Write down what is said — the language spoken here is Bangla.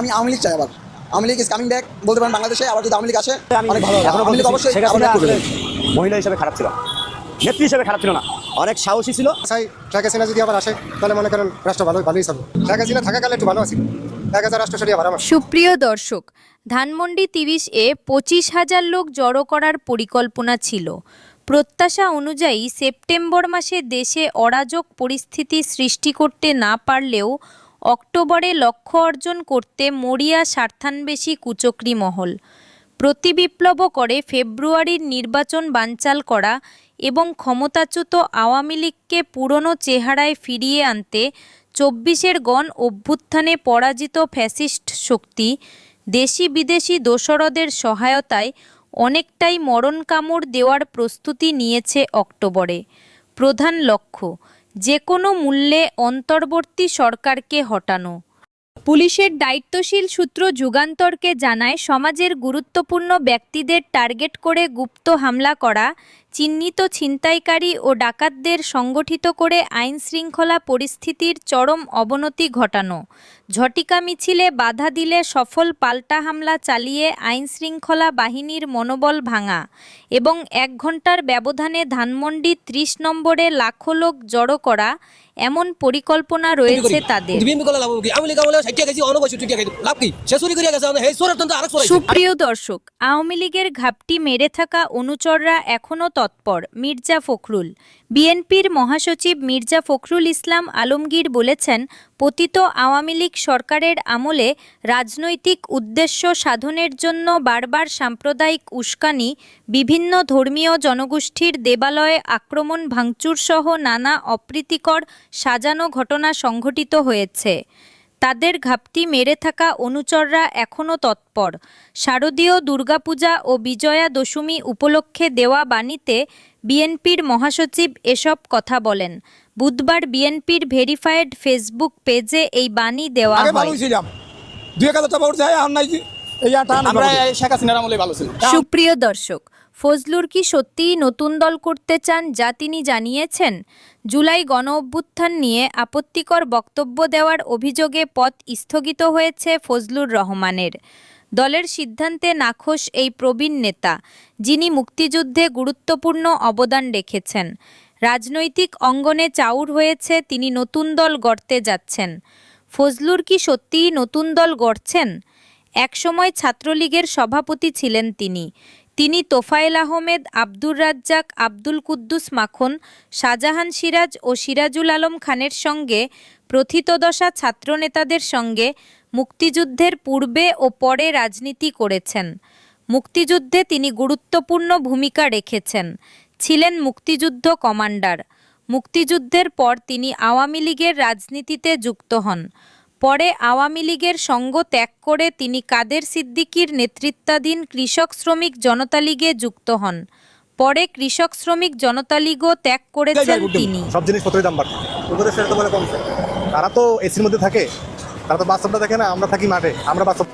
আমি আওয়ামী লীগ চাই আবার। Awami League is coming back বলতে পারেন বাংলাদেশে। আবার যদি আওয়ামী লীগ আসে অনেক ভালো হবে। আওয়ামী লীগ অবশ্যই মহিলা হিসেবে খারাপ ছিল, নেত্রী হিসেবে খারাপ ছিল না, অনেক সাহসী ছিল। শেখ হাসিনা যদি আবার আসে তাহলে মনে করেন রাষ্ট্র ভালোই চলবে। শেখ হাসিনা থাকাকালে একটু ভালো আছে, 1000 রাষ্ট্র সরিয়ে আবার আমার। সুপ্রিয় দর্শক, ধানমন্ডি 30-এ 25,000 লোক জড়ো করার পরিকল্পনা ছিল। প্রত্যাশা অনুযায়ী সেপ্টেম্বর মাসে দেশে অরাজক পরিস্থিতি সৃষ্টি করতে না পারলেও অক্টোবরে লক্ষ্য অর্জন করতে মরিয়া স্বার্থান্বেষী কুচক্রী মহল। প্রতিবিপ্লব করে ফেব্রুয়ারির নির্বাচন বানচাল করা এবং ক্ষমতাচ্যুত আওয়ামী লীগকে পুরনো চেহারায় ফিরিয়ে আনতে 24-এর গণ অভ্যুত্থানে পরাজিত ফ্যাসিস্ট শক্তি দেশি বিদেশি দোসরদের সহায়তায় অনেকটাই মরণ কামড় দেওয়ার প্রস্তুতি নিয়েছে অক্টোবরে। প্রধান লক্ষ্য যে কোনো মূল্যে অন্তর্বর্তী সরকারকে হটানো। পুলিশের দায়িত্বশীল সূত্র যুগান্তরকে জানায়, সমাজের গুরুত্বপূর্ণ ব্যক্তিদের টার্গেট করে গুপ্ত হামলা করা, চিহ্নিত ছিনতাইকারী ও ডাকাতদের সংগঠিত করে আইনশৃঙ্খলা পরিস্থিতির চরম অবনতি ঘটানো, ঝটিকা মিছিলে বাধা দিলে সফল পাল্টা হামলা চালিয়ে আইনশৃঙ্খলা বাহিনীর মনোবল ভাঙা এবং 1 ঘন্টার ব্যবধানে ধানমন্ডি 30 নম্বরে লাখো লোক জড়ো করা, এমন পরিকল্পনা রয়েছে তাদের। সুপ্রিয় দর্শক, আওয়ামী লীগের ঘাপটি মেরে থাকা অনুচররা এখনও তৎপর। মির্জা ফখরুল। বিএনপির মহাসচিব মির্জা ফখরুল ইসলাম আলমগীর বলেছেন, পতিত আওয়ামী লীগ সরকারের আমলে রাজনৈতিক উদ্দেশ্য সাধনের জন্য বারবার সাম্প্রদায়িক উস্কানি, বিভিন্ন ধর্মীয় জনগোষ্ঠীর দেবালয়ে আক্রমণ ভাঙচুর সহ নানা অপ্রীতিকর সাজানো ঘটনা সংঘটিত হয়েছে। তাদের ঘাপটি মেরে থাকা অনুচররা এখনও তৎপর। শারদীয় দুর্গাপূজা ও বিজয়া দশমী উপলক্ষে দেওয়া বাণীতে বিএনপির মহাসচিব এসব কথা বলেন। বুধবার বিএনপির ভেরিফাইড ফেসবুক পেজে এই বাণী দেওয়া হয়। সুপ্রিয় দর্শক, ফজলুর কি সত্যিই নতুন দল করতে চান, যা তিনি জানিয়েছেন? জুলাই গণ অভ্যুত্থান নিয়ে আপত্তিকর বক্তব্য দেওয়ার অভিযোগে পদ স্থগিত হয়েছে ফজলুর রহমানের। দলের সিদ্ধান্তে নাখোশ এই প্রবীণ নেতা, যিনি মুক্তিযুদ্ধে গুরুত্বপূর্ণ অবদান রেখেছেন। রাজনৈতিক অঙ্গনে চাউর হয়েছে তিনি নতুন দল গড়তে যাচ্ছেন। ফজলুর কি সত্যিই নতুন দল গড়ছেন? একসময় ছাত্রলীগের সভাপতি ছিলেন তিনি তোফায়েল আহমেদ, আব্দুর রাজ্জাক, আব্দুল কুদ্দুস মাখন, শাহজাহান সিরাজ ও সিরাজুল আলম খানের সঙ্গে প্রথিতদশা ছাত্রনেতাদের সঙ্গে মুক্তিযুদ্ধের পূর্বে ও পরে রাজনীতি করেছেন। মুক্তিযুদ্ধে তিনি গুরুত্বপূর্ণ ভূমিকা রেখেছেন, ছিলেন মুক্তিযুদ্ধ কমান্ডার। মুক্তিযুদ্ধের পর তিনি আওয়ামী লীগের রাজনীতিতে যুক্ত হন। পরে আওয়ামী লীগের সঙ্গ ত্যাগ করে তিনি কাদের সিদ্দিকীর নেতৃত্বাধীন কৃষক শ্রমিক জনতা লীগে যুক্ত হন। পরে কৃষক শ্রমিক জনতা লীগও ত্যাগ করেছেন তিনি। সব জিনিসপত্রের দাম বাড়ছে, তারা তো এসির মধ্যে থাকে, তারা তো বাস্তবটা দেখে না। আমরা থাকি মাঠে, আমরা বাস্তব